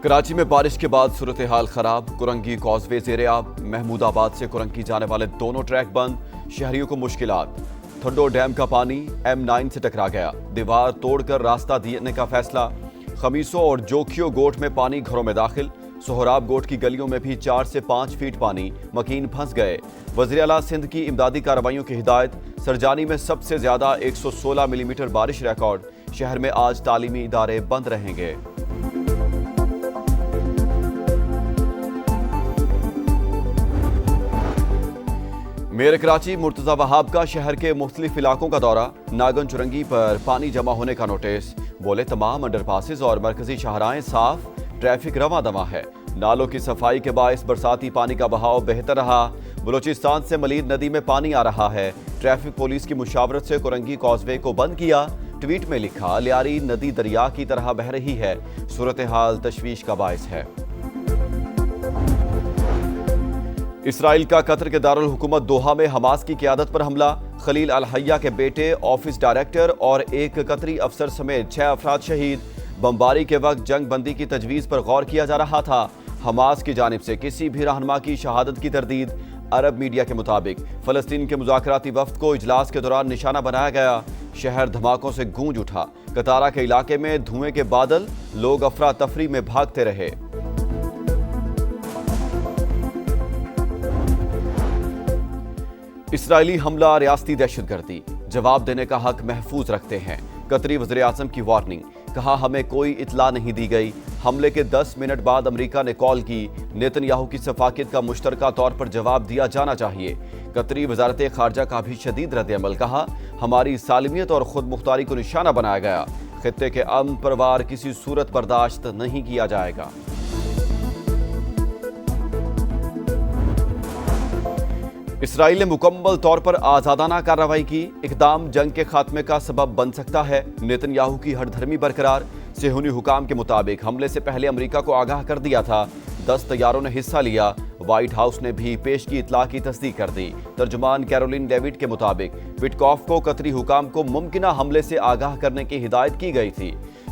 کراچی میں بارش کے بعد صورتحال خراب، کرنگی کازوے زیر آب، محمود آباد سے کرنگی جانے والے دونوں ٹریک بند، شہریوں کو مشکلات۔ تھڈو ڈیم کا پانی M9 سے ٹکرا گیا، دیوار توڑ کر راستہ دینے کا فیصلہ۔ خمیسوں اور جوکھیو گوٹ میں پانی گھروں میں داخل، سہراب گوٹ کی گلیوں میں بھی 4 سے 5 فیٹ پانی، مکین پھنس گئے۔ وزیر اعلیٰ سندھ کی امدادی کارروائیوں کی ہدایت، سرجانی میں سب سے زیادہ 116 ملی میٹر بارش ریکارڈ، شہر میں آج تعلیمی ادارے بند رہیں گے۔ میئر کراچی مرتضی وہاب کا شہر کے مختلف علاقوں کا دورہ، ناگن چرنگی پر پانی جمع ہونے کا نوٹس، بولے تمام انڈر پاسز اور مرکزی شاہراہیں صاف، ٹریفک رواں دواں ہے۔ نالوں کی صفائی کے باعث برساتی پانی کا بہاؤ بہتر رہا، بلوچستان سے ملید ندی میں پانی آ رہا ہے۔ ٹریفک پولیس کی مشاورت سے کرنگی کازوے کو بند کیا، ٹویٹ میں لکھا لیاری ندی دریا کی طرح بہہ رہی ہے، صورتحال تشویش کا باعث ہے۔ اسرائیل کا قطر کے دارالحکومت دوحہ میں حماس کی قیادت پر حملہ، خلیل الحیہ کے بیٹے، آفس ڈائریکٹر اور ایک قطری افسر سمیت 6 افراد شہید۔ بمباری کے وقت جنگ بندی کی تجویز پر غور کیا جا رہا تھا، حماس کی جانب سے کسی بھی رہنما کی شہادت کی تردید۔ عرب میڈیا کے مطابق فلسطین کے مذاکراتی وفد کو اجلاس کے دوران نشانہ بنایا گیا، شہر دھماکوں سے گونج اٹھا، قطارہ کے علاقے میں دھوئیں کے بادل، لوگ افراتفری میں بھاگتے رہے۔ اسرائیلی حملہ ریاستی دہشت گردی، جواب دینے کا حق محفوظ رکھتے ہیں، قطری وزیر اعظم کی وارننگ، کہا ہمیں کوئی اطلاع نہیں دی گئی۔ حملے کے 10 منٹ بعد امریکہ نے کال کی، نیتن یاہو کی سفاکت کا مشترکہ طور پر جواب دیا جانا چاہیے۔ قطری وزارت خارجہ کا بھی شدید رد عمل، کہا ہماری سالمیت اور خود مختاری کو نشانہ بنایا گیا، خطے کے امن پروار کسی صورت برداشت نہیں کیا جائے گا۔ اسرائیل نے مکمل طور پر آزادانہ کارروائی کی، اقدام جنگ کے خاتمے کا سبب بن سکتا ہے، نیتن یاہو کی ہٹ دھرمی برقرار۔ صہیونی حکام کے مطابق حملے سے پہلے امریکہ کو آگاہ کر دیا تھا، 10 طیاروں نے حصہ لیا، وائٹ ہاؤس نے بھی پیش کی اطلاع کی تصدیق کر دی۔ ترجمان کیرولین ڈیوڈ کے مطابق وٹکوف کو قطری حکام کو ممکنہ حملے سے آگاہ کرنے کی ہدایت کی گئی تھی۔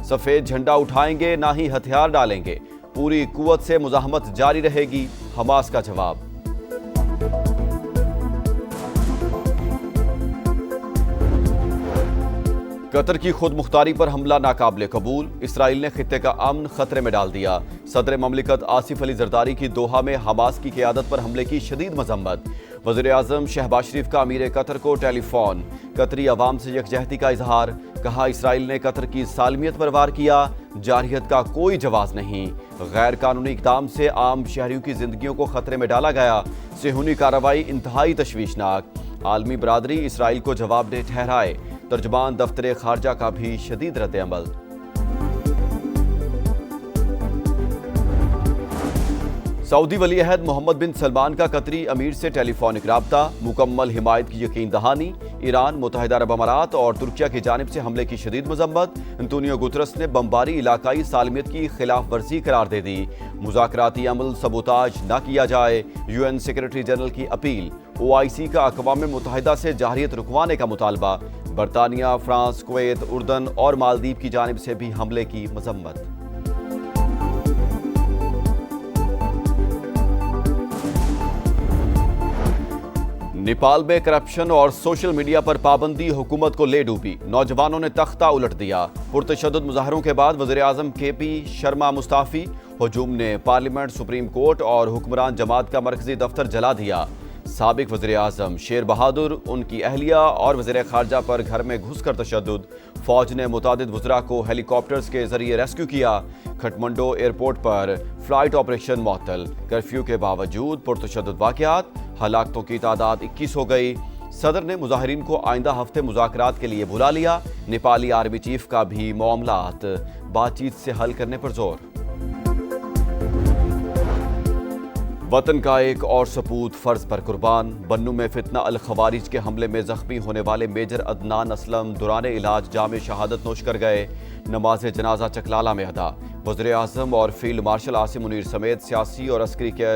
سفید جھنڈا اٹھائیں گے نہ ہی ہتھیار ڈالیں گے، پوری قوت سے مزاحمت جاری رہے گی، حماس کا جواب۔ قطر کی خود مختاری پر حملہ ناقابل قبول، اسرائیل نے خطے کا امن خطرے میں ڈال دیا۔ صدر مملکت آصف علی زرداری کی دوحہ میں حماس کی قیادت پر حملے کی شدید مذمت، وزیر اعظم شہباز شریف کا امیر قطر کو ٹیلی فون، قطری عوام سے یکجہتی کا اظہار، کہا اسرائیل نے قطر کی سالمیت پر وار کیا، جارحیت کا کوئی جواز نہیں، غیر قانونی اقدام سے عام شہریوں کی زندگیوں کو خطرے میں ڈالا گیا، صہیونی کارروائی انتہائی تشویشناک، عالمی برادری اسرائیل کو جواب دہ ٹھہرائے، ترجمان دفتر خارجہ کا بھی شدید رد عمل۔ سعودی ولی عہد محمد بن سلمان کا قطری امیر سے ٹیلی فونک رابطہ، مکمل حمایت کی یقین دہانی، ایران، متحدہ عرب امارات اور ترکیہ کی جانب سے حملے کی شدید مذمت، انتونیو گوترس نے بمباری علاقائی سالمیت کی خلاف ورزی قرار دے دی، مذاکراتی عمل سبوتاژ نہ کیا جائے، UN سیکرٹری جنرل کی اپیل، OIC کا اقوام متحدہ سے جارحیت رکوانے کا مطالبہ، برطانیہ، فرانس، کویت، اردن اور مالدیپ کی جانب سے بھی حملے کی مذمت۔ نیپال میں کرپشن اور سوشل میڈیا پر پابندی حکومت کو لے ڈوبی، نوجوانوں نے تختہ الٹ دیا، پرتشدد مظاہروں کے بعد وزیر اعظم KP شرما مستعفی، ہجوم نے پارلیمنٹ، سپریم کورٹ اور حکمران جماعت کا مرکزی دفتر جلا دیا۔ سابق وزیر اعظم شیر بہادر، ان کی اہلیہ اور وزیر خارجہ پر گھر میں گھس کر تشدد، فوج نے متعدد وزراء کو ہیلی کاپٹرز کے ذریعے ریسکیو کیا، کھٹمنڈو ایئرپورٹ پر فلائٹ آپریشن معطل، کرفیو کے باوجود پرتشدد واقعات، ہلاکتوں کی تعداد 21 ہو گئی۔ صدر نے مظاہرین کو آئندہ ہفتے مذاکرات کے لیے بلا لیا، نیپالی آرمی چیف کا بھی معاملات بات چیت سے حل کرنے پر زور۔ وطن کا ایک اور سپوت فرض پر قربان، بنوں میں فتنہ الخوارج کے حملے میں زخمی ہونے والے میجر عدنان اسلم دوران علاج جام شہادت نوش کر گئے، نماز جنازہ چکلالہ میں ادا، وزیر اعظم اور فیلڈ مارشل عاصم منیر سمیت سیاسی اور عسکری کے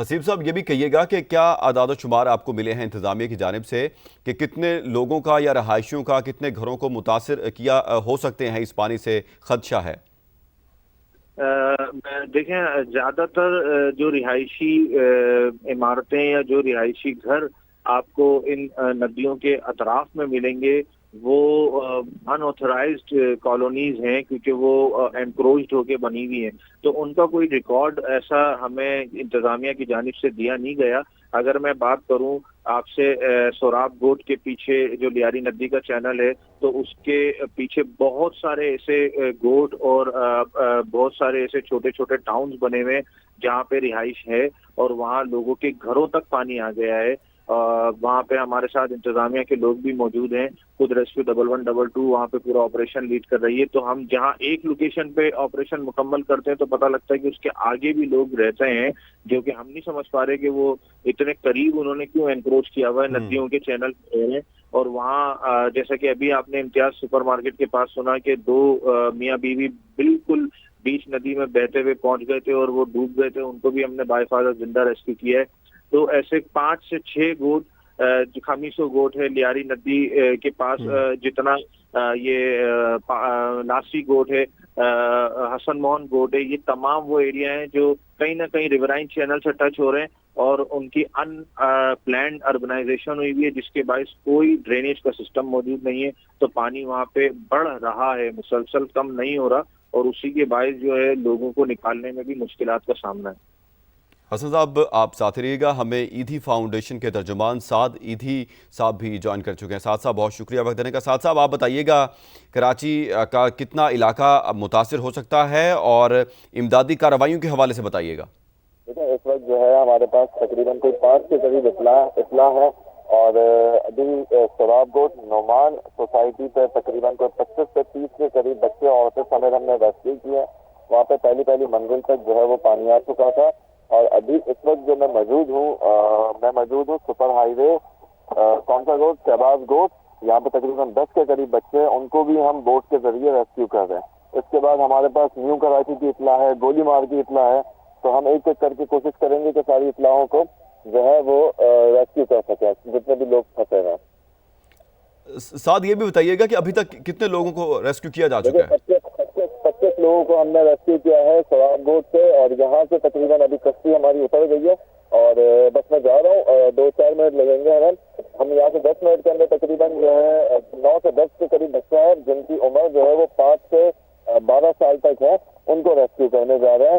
حسیب صاحب یہ بھی کہیے گا کہ کیا اعداد و شمار آپ کو ملے ہیں انتظامیہ کی جانب سے کہ کتنے لوگوں کا یا رہائشیوں کا کتنے گھروں کو متاثر کیا ہو سکتے ہیں اس پانی سے خدشہ ہے؟ دیکھیں زیادہ تر جو رہائشی عمارتیں یا جو رہائشی گھر آپ کو ان ندیوں کے اطراف میں ملیں گے وہ ان آتھورائزڈ کالونیز ہیں، کیونکہ وہ انکروچڈ ہو کے بنی ہوئی ہیں، تو ان کا کوئی ریکارڈ ایسا ہمیں انتظامیہ کی جانب سے دیا نہیں گیا۔ اگر میں بات کروں آپ سے سوراب گوٹ کے پیچھے جو لیاری ندی کا چینل ہے، تو اس کے پیچھے بہت سارے ایسے گوٹ اور بہت سارے ایسے چھوٹے چھوٹے ٹاؤنز بنے ہوئے جہاں پہ رہائش ہے اور وہاں لوگوں کے گھروں تک پانی آ گیا ہے۔ وہاں پہ ہمارے ساتھ انتظامیہ کے لوگ بھی موجود ہیں، خود ریسکیو 1112 وہاں پہ پورا آپریشن لیڈ کر رہی ہے۔ تو ہم جہاں ایک لوکیشن پہ آپریشن مکمل کرتے ہیں تو پتہ لگتا ہے کہ اس کے آگے بھی لوگ رہتے ہیں، جو کہ ہم نہیں سمجھ پا رہے کہ وہ اتنے قریب انہوں نے کیوں انکروچ کیا ہوا ہے ندیوں کے چینل پہ۔ اور وہاں جیسا کہ ابھی آپ نے امتیاز سپر مارکیٹ کے پاس سنا کہ دو میاں بیوی بالکل بیچ ندی میں بہتے ہوئے پہنچ گئے تھے اور وہ ڈوب گئے تھے، ان کو بھی ہم نے باحفاظت زندہ ریسکیو کیا ہے۔ تو ایسے 5 سے 6 گوٹ، خمیسو گوٹ ہے لیاری ندی کے پاس، جتنا یہ ناسی گوٹ ہے، حسن موہن گوٹ ہے، یہ تمام وہ ایریا ہیں جو کہیں نہ کہیں ریورائن چینل سے ٹچ ہو رہے ہیں اور ان کی ان پلانڈ اربنائزیشن ہوئی ہوئی ہے، جس کے باعث کوئی ڈرینیج کا سسٹم موجود نہیں ہے۔ تو پانی وہاں پہ بڑھ رہا ہے، مسلسل کم نہیں ہو رہا، اور اسی کے باعث جو ہے لوگوں کو نکالنے میں بھی مشکلات کا سامنا ہے۔ حسن صاحب آپ ساتھ رہیے گا، ہمیں ایدھی فاؤنڈیشن کے ترجمان سعد ایدھی صاحب بھی جوائن کر چکے ہیں۔ سعد صاحب بہت شکریہ وقت دینے کا۔ سعد صاحب آپ بتائیے گا کراچی کا کتنا علاقہ متاثر ہو سکتا ہے اور امدادی کارروائیوں کے حوالے سے بتائیے گا۔ دیکھیں اس وقت جو ہے ہمارے پاس تقریباً کوئی 5 کے قریب اطلاع ہے، اور ابھی سوراب گوٹ نعمان سوسائٹی پہ تقریباً کوئی 25 سے 30 کے قریب بچے عورتیں سمیت ہم نے ریسکیو کیے۔ وہاں پہ پہلی منزل تک جو ہے وہ پانی آ چکا تھا، اور ابھی اس وقت جو میں موجود ہوں سپر ہائی وے کونسا گوٹ شہباز گوٹ، یہاں پہ تقریباً 10 کے قریب بچے ہیں، ان کو بھی ہم بوٹ کے ذریعے ریسکیو کر رہے ہیں۔ اس کے بعد ہمارے پاس نیو کراچی کی اطلاع ہے، گولی مار کی اطلاع ہے، تو ہم ایک ایک کر کے کوشش کریں گے کہ ساری اطلاعوں کو جو ہے وہ ریسکیو کر سکیں جتنے بھی لوگ پھنسے ہیں۔ سعد یہ بھی بتائیے گا کہ ابھی تک کتنے لوگوں کو ریسکیو کیا جا چکا ہے؟ 25 لوگوں کو ہم نے ریسکیو کیا ہے سوراب گوٹ سے، اور یہاں سے تقریباً ابھی کشتی ہماری اتر گئی ہے، اور بس میں جا رہا ہوں، 2-4 منٹ لگیں گے ہم یہاں سے 10 منٹ کے اندر تقریباً جو ہے 9 سے 10 کے قریب بچے ہیں جن کی عمر جو ہے وہ 5 سے 12 سال تک ہے، ان کو ریسکیو کرنے جا رہے ہیں۔